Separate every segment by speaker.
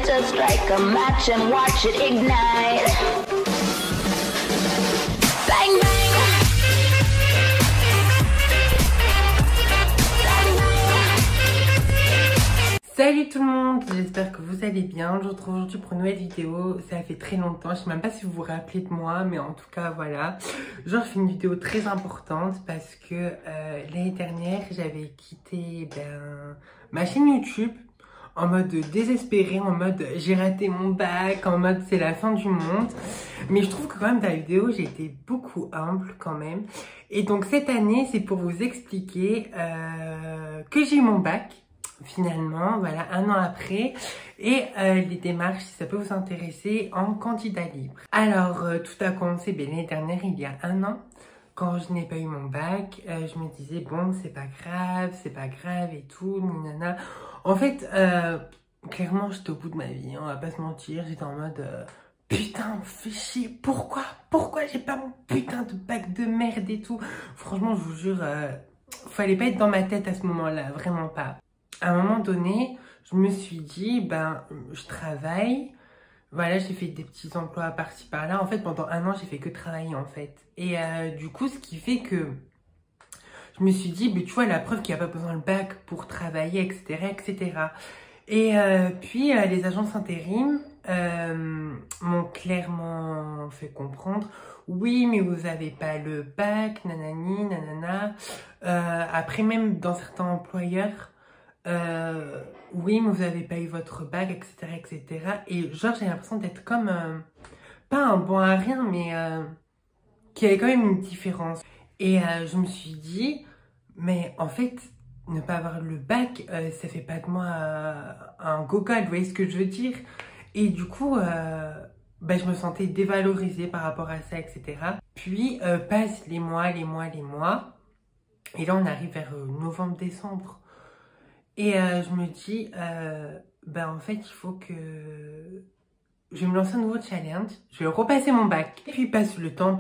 Speaker 1: to strike a match and watch it ignite. Bang, bang.
Speaker 2: Salut tout le monde, j'espère que vous allez bien. Je vous retrouve aujourd'hui pour une nouvelle vidéo. Ça fait très longtemps, je sais même pas si vous vous rappelez de moi, mais en tout cas voilà. Genre je fais une vidéo très importante parce que l'année dernière j'avais quitté ma chaîne YouTube en mode désespéré, en mode j'ai raté mon bac, en mode c'est la fin du monde. Mais je trouve que quand même dans la vidéo j'ai été beaucoup humble quand même. Et donc cette année c'est pour vous expliquer que j'ai eu mon bac. Finalement, voilà, un an après, et les démarches, si ça peut vous intéresser, en candidat libre. Alors, tout a commencé l'année dernière, il y a un an, quand je n'ai pas eu mon bac, je me disais, bon, c'est pas grave et tout, nanana. En fait, clairement, j'étais au bout de ma vie, on va pas se mentir, j'étais en mode, putain, fais chier, pourquoi j'ai pas mon putain de bac de merde et tout. Franchement, je vous jure, fallait pas être dans ma tête à ce moment-là, vraiment pas. À un moment donné, je me suis dit, je travaille. Voilà, j'ai fait des petits emplois par-ci par-là. En fait, pendant un an, j'ai fait que travailler, en fait. Et du coup, ce qui fait que je me suis dit, tu vois, la preuve qu'il n'y a pas besoin de bac pour travailler, etc., etc. Et puis, les agences intérim m'ont clairement fait comprendre, oui, mais vous n'avez pas le bac, nanani, nanana. Après, même dans certains employeurs, oui, mais vous n'avez pas eu votre bac, etc., etc. Et genre, j'ai l'impression d'être comme, pas un bon à rien, mais qu'il y avait quand même une différence. Et je me suis dit, mais en fait, ne pas avoir le bac, ça fait pas de moi un gogol, vous voyez ce que je veux dire? Et du coup, je me sentais dévalorisée par rapport à ça, etc. Puis, passent les mois. Et là, on arrive vers novembre-décembre. Et je me dis, en fait, il faut que je vais me lancer un nouveau challenge. Je vais repasser mon bac. Et puis passe le temps.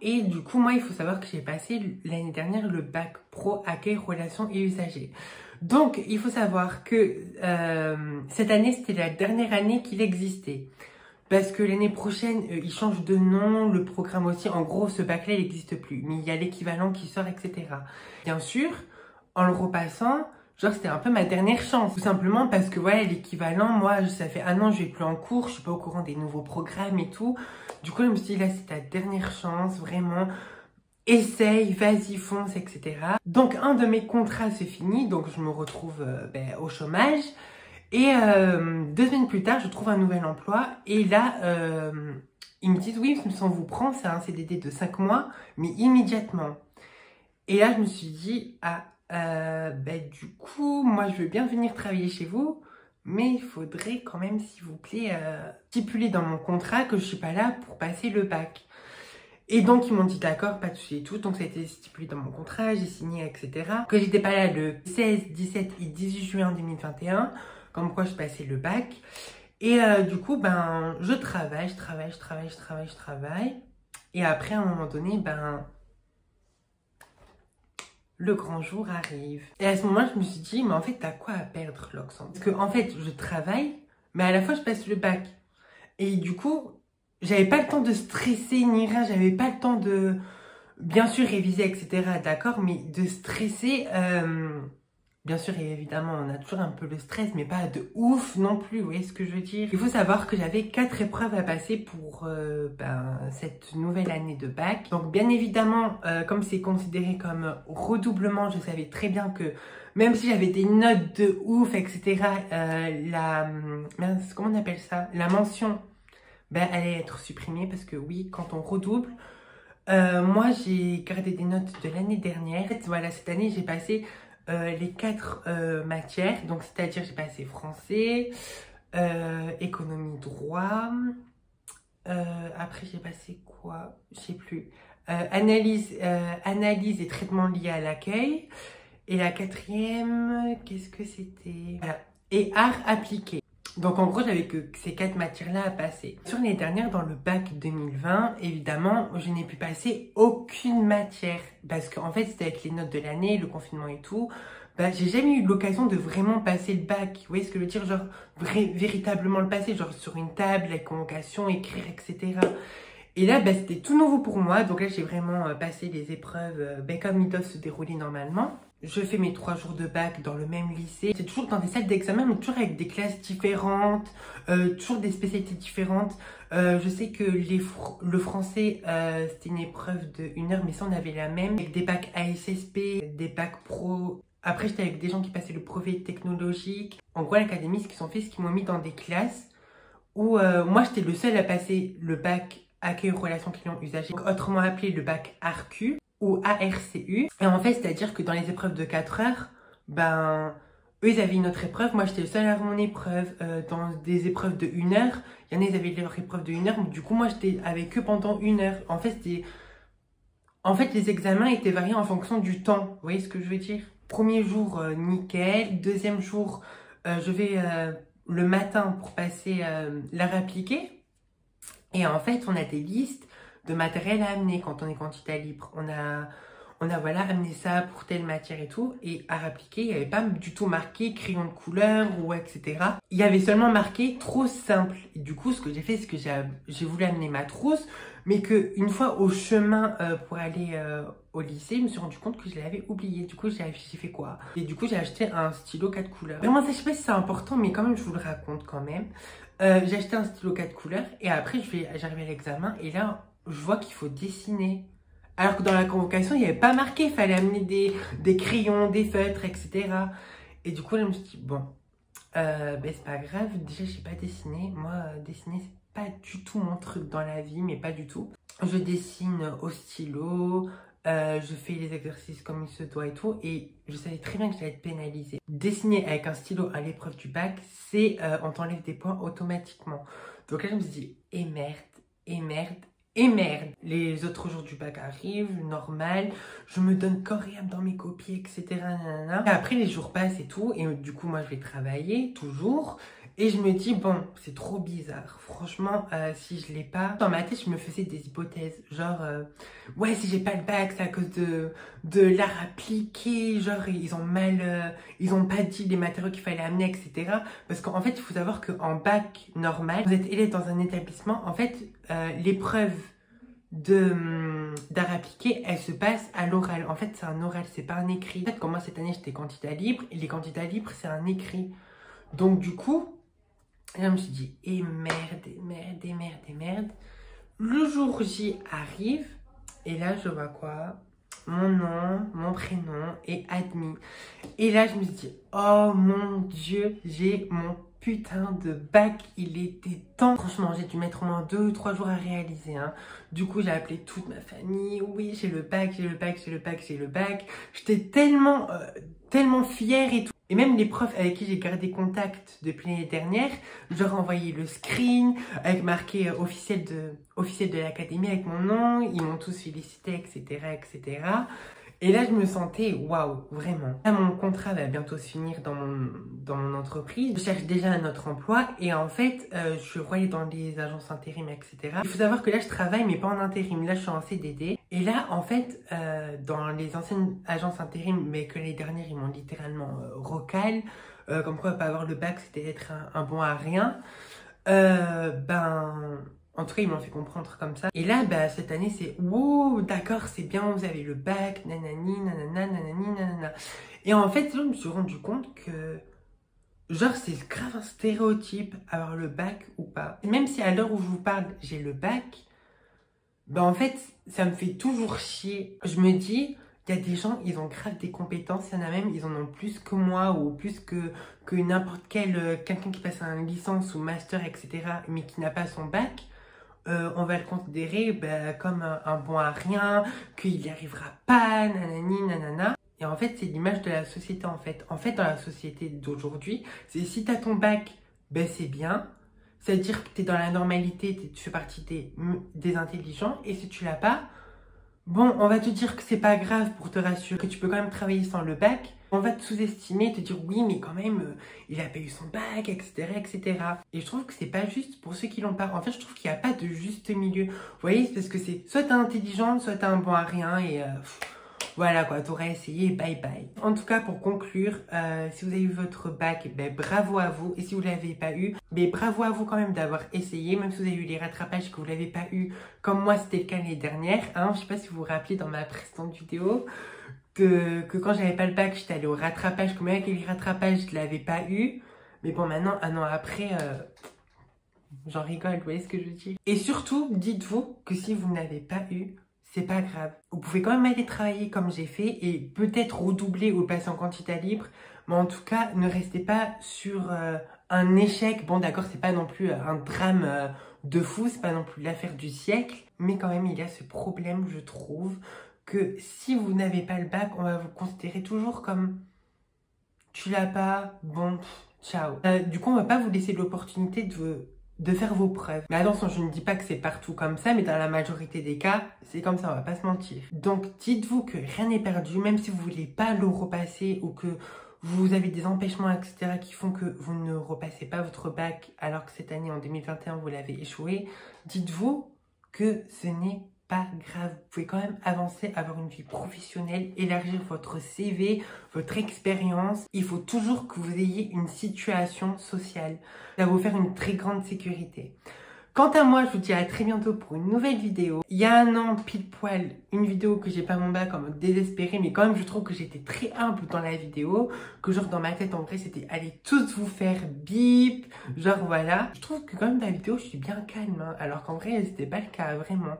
Speaker 2: Et du coup, moi, il faut savoir que j'ai passé l'année dernière le bac pro accueil, relations et usagers. Donc, il faut savoir que cette année, c'était la dernière année qu'il existait. Parce que l'année prochaine, il change de nom, le programme aussi. En gros, ce bac-là, il n'existe plus. Mais il y a l'équivalent qui sort, etc. Bien sûr, en le repassant, genre c'était un peu ma dernière chance. Tout simplement parce que voilà, l'équivalent, moi, ça fait un an, je vais plus en cours, je suis pas au courant des nouveaux programmes et tout. Du coup, je me suis dit, là, c'est ta dernière chance, vraiment. Essaye, vas-y, fonce, etc. Donc, un de mes contrats se finit, donc je me retrouve au chômage. Et 2 semaines plus tard, je trouve un nouvel emploi. Et là, ils me disent, oui, on vous prend, c'est un CDD de 5 mois, mais immédiatement. Et là, je me suis dit, du coup, moi, je veux bien venir travailler chez vous, mais il faudrait quand même, s'il vous plaît, stipuler dans mon contrat que je suis pas là pour passer le bac. Et donc, ils m'ont dit d'accord, pas de souci et tout. Donc, ça a été stipulé dans mon contrat, j'ai signé, etc. Que j'étais pas là le 16, 17 et 18 juin 2021, comme quoi je passais le bac. Et du coup, je travaille. Et après, à un moment donné, le grand jour arrive. Et à ce moment-là, je me suis dit, mais en fait, t'as quoi à perdre, Loxane? Parce que, en fait, je travaille, mais à la fois, je passe le bac. Et du coup, j'avais pas le temps de stresser ni rien, j'avais pas le temps de, bien sûr, réviser, etc., d'accord, mais de stresser, bien sûr, et évidemment, on a toujours un peu le stress, mais pas de ouf non plus, vous voyez ce que je veux dire? Il faut savoir que j'avais 4 épreuves à passer pour cette nouvelle année de bac. Donc, bien évidemment, comme c'est considéré comme redoublement, je savais très bien que même si j'avais des notes de ouf, etc., comment on appelle ça? La mention, allait être supprimée parce que oui, quand on redouble, moi, j'ai gardé des notes de l'année dernière. En fait, voilà, cette année, j'ai passé les 4 matières, donc c'est-à-dire j'ai passé français, économie, droit, après j'ai passé quoi, je sais plus, analyse et traitement lié à l'accueil, et la 4e, qu'est-ce que c'était, voilà, et art appliqué. Donc en gros, j'avais que ces 4 matières-là à passer. Sur l'année dernière, dans le bac 2020, évidemment, je n'ai pu passer aucune matière. Parce qu'en fait, c'était avec les notes de l'année, le confinement et tout. bah, j'ai jamais eu l'occasion de vraiment passer le bac. Vous voyez ce que je veux dire? Genre, véritablement le passer, genre sur une table, la convocation, écrire, etc. Et là, bah, c'était tout nouveau pour moi. Donc là, j'ai vraiment passé les épreuves comme ils doivent se dérouler normalement. Je fais mes 3 jours de bac dans le même lycée. C'est toujours dans des salles d'examen, mais toujours avec des classes différentes, toujours des spécialités différentes. Je sais que le français, c'était une épreuve de 1 heure, mais ça, on avait la même. Avec des bacs ASSP, des bacs pro. Après, j'étais avec des gens qui passaient le brevet technologique. En gros, à l'académie, ce qu'ils ont fait, c'est qu'ils m'ont mis dans des classes où moi, j'étais le seul à passer le bac accueil relations clients usagers, autrement appelé le bac ARCU ou ARCU. Et en fait, c'est-à-dire que dans les épreuves de 4 heures, ben, eux, ils avaient une autre épreuve. Moi, j'étais le seul à avoir mon épreuve. Dans des épreuves de 1 heure, il y en a, ils avaient leur épreuve de 1 heure. Mais du coup, moi, j'étais avec eux pendant 1 heure. En fait, les examens étaient variés en fonction du temps. Vous voyez ce que je veux dire? Premier jour, nickel. Deuxième jour, je vais le matin pour passer l'art appliqué. Et en fait, on a des listes de matériel à amener quand on est candidat libre. On a voilà, amené ça pour telle matière et tout. Et à appliquer, il n'y avait pas du tout marqué crayon de couleur ou etc. Il y avait seulement marqué trousse simple. Et du coup, ce que j'ai fait, c'est que j'ai voulu amener ma trousse, mais qu'une fois au chemin pour aller au lycée, je me suis rendu compte que je l'avais oublié. Du coup, j'ai fait quoi? Et du coup, j'ai acheté un stylo 4 couleurs. Vraiment, ça, je sais pas si c'est important, mais quand même, je vous le raconte quand même. J'ai acheté un stylo 4 couleurs et après, j'arrive à l'examen et là, je vois qu'il faut dessiner. Alors que dans la convocation, il n'y avait pas marqué, il fallait amener des crayons, des feutres, etc. Et du coup, là, je me suis dit, bon, ben, c'est pas grave, déjà, je sais pas dessiner. Moi, dessiner, c'est pas du tout mon truc dans la vie, mais pas du tout. Je dessine au stylo, je fais les exercices comme il se doit et tout, et je savais très bien que j'allais être pénalisée. Dessiner avec un stylo à l'épreuve du bac, c'est on t'enlève des points automatiquement. Donc là, je me suis dit, et merde, et merde, et merde. Les autres jours du bac arrivent, normal, je me donne corps et âme dans mes copies, etc. Nanana. Et après, les jours passent et tout, et du coup, moi, je vais travailler, toujours. Et je me dis, bon, c'est trop bizarre. Franchement, si je l'ai pas... Dans ma tête, je me faisais des hypothèses. Genre, ouais, si j'ai pas le bac, c'est à cause de l'art appliqué. Genre, ils ont pas dit les matériaux qu'il fallait amener, etc. Parce qu'en fait, il faut savoir qu'en bac normal, vous êtes élève dans un établissement. En fait, l'épreuve d'art appliqué, elle se passe à l'oral. En fait, c'est un oral, c'est pas un écrit. En fait, comme moi, cette année, j'étais candidat libre. Et les candidats libres, c'est un écrit. Donc, du coup... Et là, je me suis dit, et merde, et merde, et merde, et merde. Le jour J arrive, et là, je vois quoi? Mon nom, mon prénom et admis. Et là, je me suis dit, oh mon Dieu, j'ai mon putain de bac, il était temps. Franchement, j'ai dû mettre au moins 2 ou 3 jours à réaliser. Hein. Du coup, j'ai appelé toute ma famille. Oui, j'ai le bac, j'ai le bac, j'ai le bac, j'ai le bac. J'étais tellement fière et tout. Et même les profs avec qui j'ai gardé contact depuis l'année dernière, je leur ai envoyé le screen avec marqué officiel de l'académie avec mon nom. Ils m'ont tous félicité, etc., etc. Et là, je me sentais, waouh, vraiment. Là, mon contrat va bientôt se finir dans mon entreprise. Je cherche déjà un autre emploi et en fait, je voyais dans les agences intérim, etc. Il faut savoir que là, je travaille, mais pas en intérim. Là, je suis en CDD. Et là, en fait, dans les anciennes agences intérim, mais que l'année dernière, ils m'ont littéralement recal, comme quoi pas avoir le bac, c'était être un bon à rien. En tout cas, ils m'ont fait comprendre comme ça. Et là, bah, cette année, c'est « Wow, d'accord, c'est bien, vous avez le bac, nanani, nanana, nanani, nanana. » Et en fait, là, je me suis rendu compte que, genre, c'est grave un stéréotype, avoir le bac ou pas. Même si à l'heure où je vous parle, j'ai le bac, bah, en fait, ça me fait toujours chier. Je me dis, il y a des gens, ils ont grave des compétences, il y en a même, ils en ont plus que moi ou plus que n'importe quel, quelqu'un qui passe une licence ou master, etc., mais qui n'a pas son bac. On va le considérer comme un bon à rien, qu'il n'y arrivera pas, nanani, nanana. Et en fait, c'est l'image de la société, en fait. En fait, dans la société d'aujourd'hui, c'est si tu as ton bac, c'est bien. C'est-à-dire que tu es dans la normalité, tu fais partie des intelligents. Et si tu l'as pas, bon, on va te dire que c'est pas grave pour te rassurer, que tu peux quand même travailler sans le bac. On va te sous-estimer, te dire oui, mais quand même, il a pas eu son bac, etc., etc. Et je trouve que c'est pas juste pour ceux qui l'ont pas. En fait, je trouve qu'il n'y a pas de juste milieu. Vous voyez, parce que c'est soit t'es intelligente, soit t'es un bon à rien. Et voilà quoi, t'auras essayé, bye bye. En tout cas, pour conclure, si vous avez eu votre bac, ben, bravo à vous. Et si vous l'avez pas eu, ben, bravo à vous quand même d'avoir essayé, même si vous avez eu les rattrapages que vous l'avez pas eu, comme moi c'était le cas l'année dernière. Hein. Je sais pas si vous vous rappelez dans ma précédente vidéo que quand j'avais pas le bac, j'étais allée au rattrapage, que même avec les rattrapages, je l'avais pas eu. Mais bon, maintenant, un an après, j'en rigole, vous voyez ce que je veux dire. Et surtout, dites-vous que si vous n'avez pas eu, c'est pas grave. Vous pouvez quand même aller travailler comme j'ai fait et peut-être redoubler ou passer en candidat libre. Mais en tout cas, ne restez pas sur un échec. Bon, d'accord, c'est pas non plus un drame de fou, c'est pas non plus l'affaire du siècle. Mais quand même, il y a ce problème, je trouve, que si vous n'avez pas le bac, on va vous considérer toujours comme tu l'as pas, bon, ciao. Du coup, on va pas vous laisser l'opportunité de faire vos preuves. Mais attention, je ne dis pas que c'est partout comme ça, mais dans la majorité des cas, c'est comme ça, on va pas se mentir. Donc, dites-vous que rien n'est perdu, même si vous voulez pas le repasser ou que vous avez des empêchements, etc. qui font que vous ne repassez pas votre bac alors que cette année, en 2021, vous l'avez échoué. Dites-vous que ce n'est pas grave. Vous pouvez quand même avancer, avoir une vie professionnelle, élargir votre CV, votre expérience. Il faut toujours que vous ayez une situation sociale. Ça va vous faire une très grande sécurité. Quant à moi, je vous dis à très bientôt pour une nouvelle vidéo. Il y a un an, pile poil, une vidéo que j'ai pas mon bac en mode désespéré, mais quand même, je trouve que j'étais très humble dans la vidéo, que genre dans ma tête, en vrai, c'était allez tous vous faire bip, genre voilà. Je trouve que quand même dans la vidéo, je suis bien calme, hein, alors qu'en vrai, c'était pas le cas, vraiment.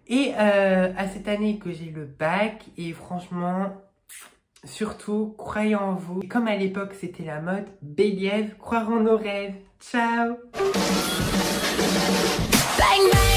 Speaker 2: Et à cette année que j'ai le bac, et franchement, surtout, croyez en vous. Et comme à l'époque, c'était la mode, believe, croire en nos rêves. Ciao!
Speaker 1: Bang bang!